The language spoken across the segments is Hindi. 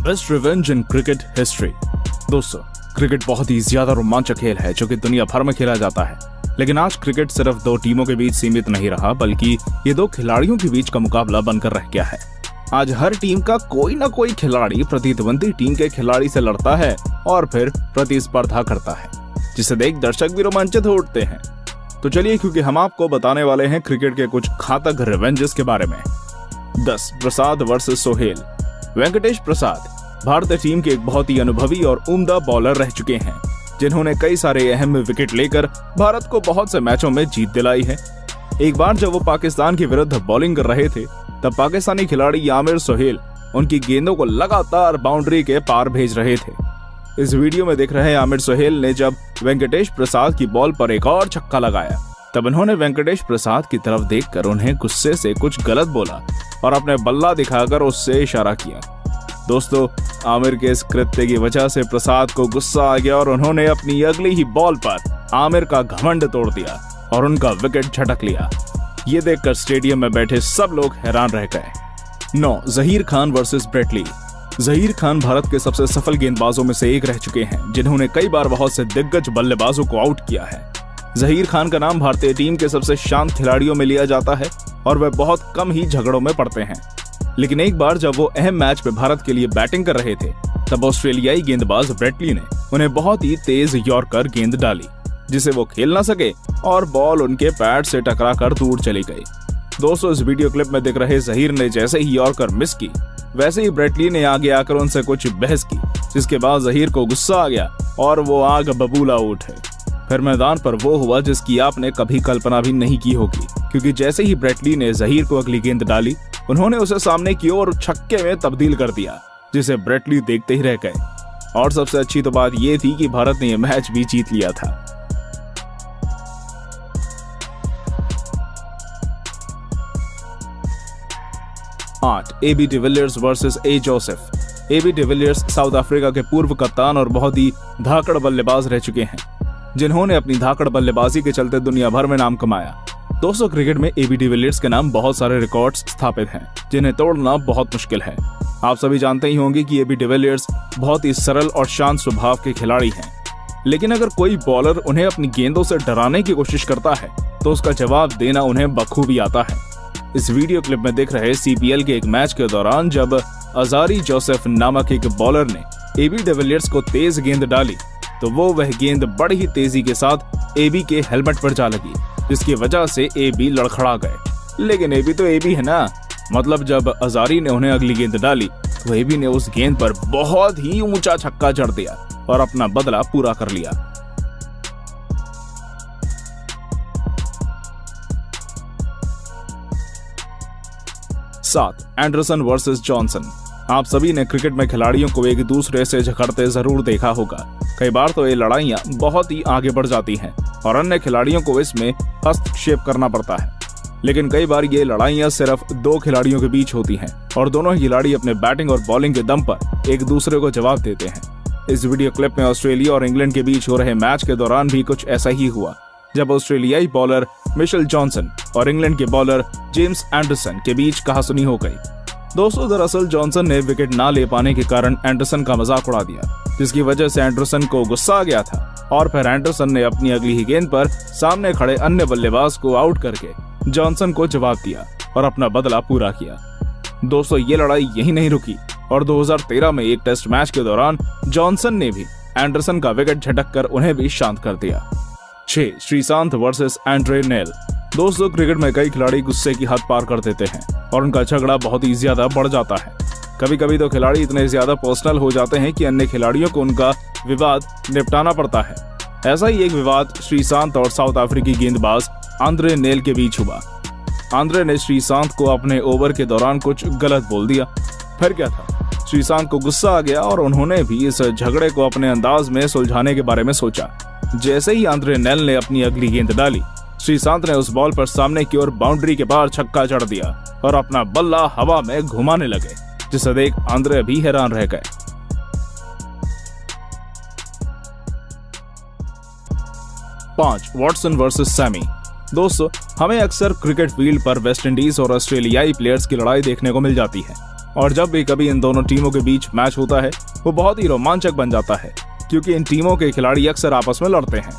Best revenge in cricket history. दोस्तों, क्रिकेट बहुत ही ज्यादा रोमांचक खेल है जो कि दुनिया भर में खेला जाता है। लेकिन आज क्रिकेट सिर्फ दो टीमों के बीच सीमित नहीं रहा, बल्कि ये दो खिलाड़ियों के बीच का मुकाबला बनकर रह गया है। आज हर टीम का कोई ना कोई खिलाड़ी प्रतिद्वंदी टीम के खिलाड़ी से लड़ता है और फिर प्रतिस्पर्धा करता है, जिसे देख दर्शक भी रोमांचित हो उठते हैं। तो चलिए, क्योंकि हम आपको बताने वाले हैं क्रिकेट के कुछ घातक रिवेंजेस के बारे में। 10 प्रसाद वर्सेस सोहेल। वेंकटेश प्रसाद भारतीय टीम के एक बहुत ही अनुभवी और उम्दा बॉलर रह चुके हैं, जिन्होंने कई सारे अहम विकेट लेकर भारत को बहुत से मैचों में जीत दिलाई है। एक बार जब वो पाकिस्तान के विरुद्ध बॉलिंग कर रहे थे, तब पाकिस्तानी खिलाड़ी आमिर सोहेल उनकी गेंदों को लगातार बाउंड्री के पार भेज रहे थे। इस वीडियो में दिख रहे आमिर सोहेल ने जब वेंकटेश प्रसाद की बॉल पर एक और छक्का लगाया, तब उन्होंने वेंकटेश प्रसाद की तरफ देखकर उन्हें गुस्से से कुछ गलत बोला और अपने बल्ला दिखाकर उससे इशारा किया। दोस्तों, आमिर के इस कृत्य की वजह से प्रसाद को गुस्सा आ गया और उन्होंने अपनी अगली ही बॉल पर आमिर का घमंड तोड़ दिया और उनका विकेट झटक लिया। ये देखकर स्टेडियम में बैठे सब लोग हैरान रह गए। 9 Zaheer Khan versus Brett Lee. Zaheer Khan Bharat के सबसे सफल गेंदबाजों में से एक रह चुके हैं, जिन्होंने कई बार बहुत से दिग्गज बल्लेबाजों को आउट किया है। जहीर खान का नाम भारतीय टीम के सबसे शांत खिलाड़ियों में लिया जाता है और वह बहुत कम ही झगड़ों में पड़ते हैं। लेकिन एक बार जब वो अहम मैच में भारत के लिए बैटिंग कर रहे थे, तब ऑस्ट्रेलियाई गेंदबाज ब्रेट ली ने उन्हें बहुत ही तेज यॉर्कर गेंद डाली, जिसे वो खेल न सके और बॉल उनके पैड से टकराकर दूर चली गई। दोस्तों, इस वीडियो क्लिप में दिख रहे जहीर ने जैसे ही यॉर्कर मिस की, वैसे ही ब्रेट ली ने आगे आकर उनसे कुछ बहस की, जिसके बाद जहीर को गुस्सा आ गया और वो आग बबूला उठे। फिर मैदान पर वो हुआ जिसकी आपने कभी कल्पना भी नहीं की होगी, क्योंकि जैसे ही ब्रेट ली ने जहीर को अगली गेंद डाली, उन्होंने उसे सामने की ओर छक्के में तब्दील कर दिया, जिसे ब्रेट ली देखते ही रह गए। और सबसे अच्छी तो बात ये थी कि भारत ने यह मैच भी जीत लिया था। 8 AB de Villiers versus A Joseph. AB de Villiers South Africa के पूर्व कप्तान और बहुत ही धाकड़ बल्लेबाज रह चुके हैं, जिन्होंने अपनी धाकड़ बल्लेबाजी के चलते दुनिया भर में नाम कमाया। दोस्तों, क्रिकेट में एबी डिविलियर्स के नाम बहुत सारे रिकॉर्ड्स स्थापित हैं, जिन्हें तोड़ना बहुत मुश्किल है। आप सभी जानते ही होंगे कि एबी डिविलियर्स बहुत ही सरल और शांत स्वभाव के खिलाड़ी हैं। लेकिन अगर कोई बॉलर उन्हें अपनी गेंदों से डराने की कोशिश करता है, तो उसका जवाब देना उन्हें बखूबी आता है। इस वीडियो क्लिप में दिख रहे सीपीएल के एक मैच के दौरान जब अजारी जोसेफ नामक एक बॉलर ने एबी डिविलियर्स को तेज गेंद डाली, तो वह गेंद बड़ी ही तेजी के साथ एबी के हेलमेट पर जा लगी, जिसकी वजह से एबी लड़खड़ा गए। लेकिन एबी तो एबी है ना, मतलब जब अजारी ने उन्हें अगली गेंद डाली, तो एबी ने उस गेंद पर बहुत ही ऊंचा छक्का जड़ दिया और अपना बदला पूरा कर लिया। 7 एंडरसन वर्सेस जॉनसन। आप सभी ने क्रिकेट में खिलाड़ियों को एक दूसरे से झगड़ते जरूर देखा होगा। कई बार तो ये लड़ाइयां बहुत ही आगे बढ़ जाती हैं और अन्य खिलाड़ियों को इसमें हस्तक्षेप करना पड़ता है। लेकिन कई बार ये लड़ाइयां सिर्फ दो खिलाड़ियों के बीच होती हैं और दोनों खिलाड़ी अपने बैटिंग और बॉलिंग के दम पर एक दूसरे को जवाब देते हैं। इस वीडियो क्लिप में ऑस्ट्रेलिया और इंग्लैंड के बीच हो रहे मैच के दौरान भी कुछ ऐसा ही हुआ, जब ऑस्ट्रेलियाई बॉलर मिशेल जॉनसन और इंग्लैंड के बॉलर जेम्स एंडरसन के बीच कहासुनी हो गई। दोस्तों, दरअसल जॉनसन ने विकेट ना ले पाने के कारण एंडरसन का मजाक उड़ा दिया, जिसकी वजह से एंडरसन को गुस्सा आ गया था और फिर एंडरसन ने अपनी अगली ही गेंद पर सामने खड़े अन्य बल्लेबाज को आउट करके जॉनसन को जवाब दिया और अपना बदला पूरा किया। दोस्तों, ये लड़ाई यही नहीं रुकी और 2013 में एक टेस्ट मैच के दौरान जॉनसन ने भी एंडरसन का विकेट झटक कर उन्हें भी शांत कर दिया। 6 श्रीशांत वर्सेस एंड्रे नेल। दोस्तों, क्रिकेट में कई खिलाड़ी गुस्से की हद पार कर देते हैं और उनका झगड़ा बहुत ही ज्यादा बढ़ जाता है। कभी कभी तो खिलाड़ी इतने ज्यादा पर्सनल हो जाते हैं कि अन्य खिलाड़ियों को उनका विवाद निपटाना पड़ता है। ऐसा ही एक विवाद श्रीशांत और साउथ अफ्रीकी गेंदबाज आंद्रे नेल के बीच हुआ। आंद्रे ने श्रीशांत को अपने ओवर के दौरान कुछ गलत बोल दिया। फिर क्या था, श्रीशांत को गुस्सा आ गया और उन्होंने भी इस झगड़े को अपने अंदाज में सुलझाने के बारे में सोचा। जैसे ही आंद्रे नेल ने अपनी अगली गेंद डाली, श्रीशांत ने उस बॉल पर सामने की ओर बाउंड्री के पार छक्का जड़ दिया और अपना बल्ला हवा में घुमाने लगे, जिसे देख आंद्रे भी हैरान रह गए। 5 वॉटसन वर्सेस सैमी। दोस्तों, हमें अक्सर क्रिकेट फील्ड पर वेस्ट इंडीज और ऑस्ट्रेलियाई प्लेयर्स की लड़ाई देखने को मिल जाती है। और जब भी कभी इन दोनों टीमों के बीच मैच होता है वो बहुत ही रोमांचक बन जाता है, क्योंकि इन टीमों के खिलाड़ी अक्सर आपस में लड़ते हैं।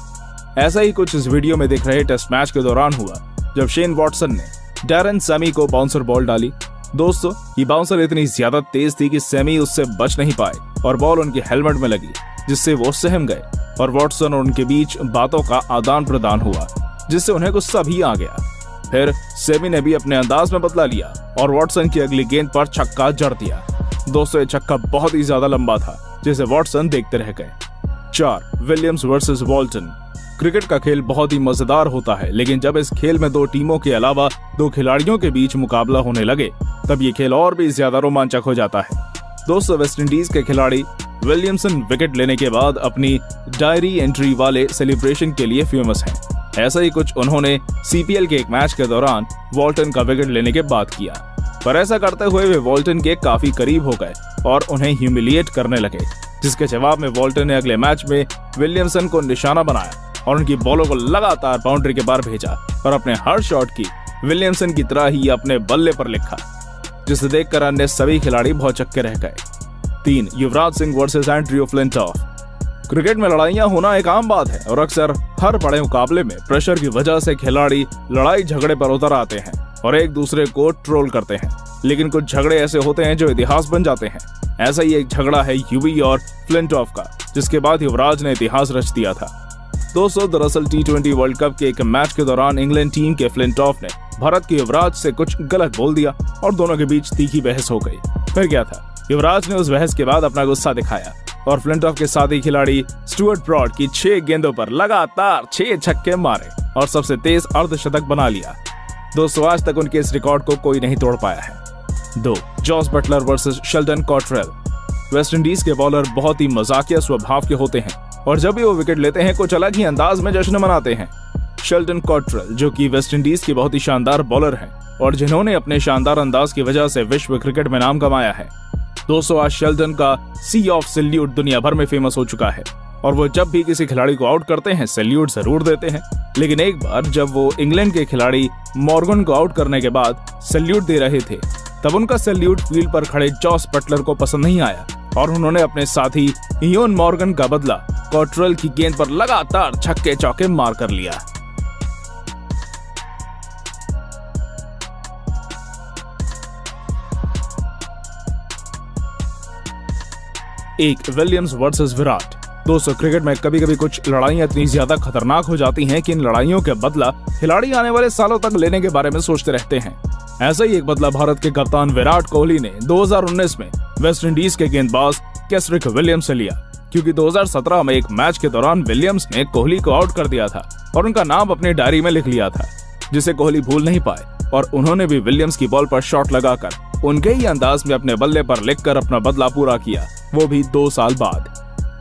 ऐसा ही कुछ इस वीडियो में दिख रहे टेस्ट मैच के दौरान हुआ, जब शेन वॉटसन ने डैरेन सैमी को बाउंसर बॉल डाली। दोस्तों, ये बाउंसर इतनी ज्यादा तेज थी कि सैमी उससे बच नहीं पाए और बॉल उनके हेलमेट में लगी, जिससे वो सहम गए और वॉटसन और उनके बीच बातों का आदान प्रदान हुआ, जिससे उन्हें गुस्सा भी आ गया। फिर सैमी ने भी अपने अंदाज में बदला लिया और वॉटसन की अगली गेंद पर छक्का जड़ दिया। दोस्तों, ये छक्का बहुत ही ज्यादा लंबा था, जिसे वॉटसन देखते रह गए। 4. Williams versus वॉल्टन। क्रिकेट का खेल बहुत ही मजेदार होता है, लेकिन जब इस खेल में दो टीमों के अलावा दो खिलाड़ियों के बीच मुकाबला होने लगे, तब ये खेल और भी ज्यादा रोमांचक हो जाता है। दोस्तों, वेस्टइंडीज के खिलाड़ी विलियमसन विकेट लेने के बाद अपनी डायरी एंट्री वाले सेलिब्रेशन के लिए फेमस हैं। ऐसा ही कुछ उन्होंने सीपीएल के एक मैच के दौरान वॉल्टन का विकेट लेने के बाद किया, पर ऐसा करते हुए वे वॉल्टन के काफी करीब हो गए और उन्हें ह्यूमिलिएट करने लगे, जिसके जवाब में वॉल्टन ने अगले मैच में विलियमसन को निशाना बनाया और उनकी बॉलों को लगातार बाउंड्री के बाहर भेजा और अपने हर शॉट की विलियमसन की तरह ही अपने बल्ले पर लिखा, जिसे देखकर अन्य सभी खिलाड़ी भौचक्के रह गए। 3. Yuvraj Singh versus Andrew Flintoff. Cricket में लड़ाइयां होना एक आम बात है और अक्सर हर बड़े मुकाबले में प्रेशर की वजह से खिलाड़ी लड़ाई झगड़े पर उतर आते हैं और एक दूसरे को ट्रोल करते हैं, लेकिन कुछ झगड़े ऐसे होते हैं जो इतिहास बन जाते हैं। ऐसा ही एक झगड़ा है युवी और फ्लिंटॉफ का, जिसके बाद युवराज ने इतिहास रच दिया था। दोस्तों, दरअसल T20 वर्ल्ड कप के एक मैच के दौरान इंग्लैंड टीम के फ्लिंटॉफ ने भारत के युवराज से कुछ गलत बोल दिया और दोनों के बीच तीखी बहस हो गई। फिर क्या था, युवराज ने उस बहस के बाद अपना गुस्सा दिखाया और फ्लिंटॉफ के साथी खिलाड़ी स्टुअर्ट ब्रॉड की 6 गेंदों पर लगातार 6 छक्के मारे और सबसे तेज अर्धशतक बना लिया। दोस्तों, आज तक उनके इस रिकॉर्ड को कोई नहीं तोड़ पाया है। 2. Jos Buttler versus Sheldon Cottrell. West Indies के बॉलर बहुत ही मजाकिया स्वभाव के होते हैं और जब भी वो विकेट लेते हैं कुछ अलग ही अंदाज में जश्न मनाते हैं। शेल्डन कॉट्रेल, जो कि वेस्टइंडीज के बहुत ही शानदार बॉलर हैं और जिन्होंने अपने शानदार अंदाज की वजह से विश्व क्रिकेट में नाम कमाया है। दोस्तों, आज शेल्डन का सी ऑफ सैल्यूट दुनिया भर में फेमस हो चुका है और वो जब भी किसी खिलाड़ी को आउट करते हैं सैल्यूट जरूर देते हैं। लेकिन एक बार जब वो इंग्लैंड के खिलाड़ी मॉर्गन को आउट करने के बाद सैल्यूट दे रहे थे, तब उनका सैल्यूट फील्ड पर खड़े जॉस बटलर को पसंद नहीं आया और उन्होंने अपने साथी इयोन मॉर्गन का बदला कॉट्रेल की गेंद पर लगातार छक्के चौके मार कर लिया। एक. Williams versus Virat. दोस्तों, क्रिकेट में कभी कभी कुछ लड़ाइयां इतनी ज्यादा खतरनाक हो जाती हैं कि इन लड़ाइयों के बदला खिलाड़ी आने वाले सालों तक लेने के बारे में सोचते रहते हैं। ऐसा ही एक बदला भारत के कप्तान विराट कोहली ने 2019 में वेस्टइंडीज के गेंदबाज कैसरिक विलियम्स से लिया, क्योंकि 2017 में एक मैच के दौरान विलियम्स ने कोहली को आउट कर दिया था और उनका नाम अपनी डायरी में लिख लिया था, जिसे कोहली भूल नहीं पाए और उन्होंने भी विलियम्स की बॉल पर शॉट लगाकर उनके ही अंदाज में अपने बल्ले पर लिखकर अपना बदला पूरा किया, वो भी 2 साल बाद।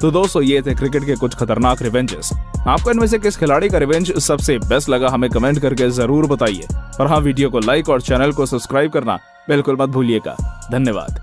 तो दोस्तों, ये थे क्रिकेट के कुछ खतरनाक रिवेंजेस। आपको इनमें से किस खिलाड़ी का रिवेंज सबसे बेस्ट लगा, हमें कमेंट करके जरूर बताइए। और हाँ, वीडियो को लाइक और चैनल को सब्सक्राइब करना बिल्कुल मत भूलिएगा। धन्यवाद।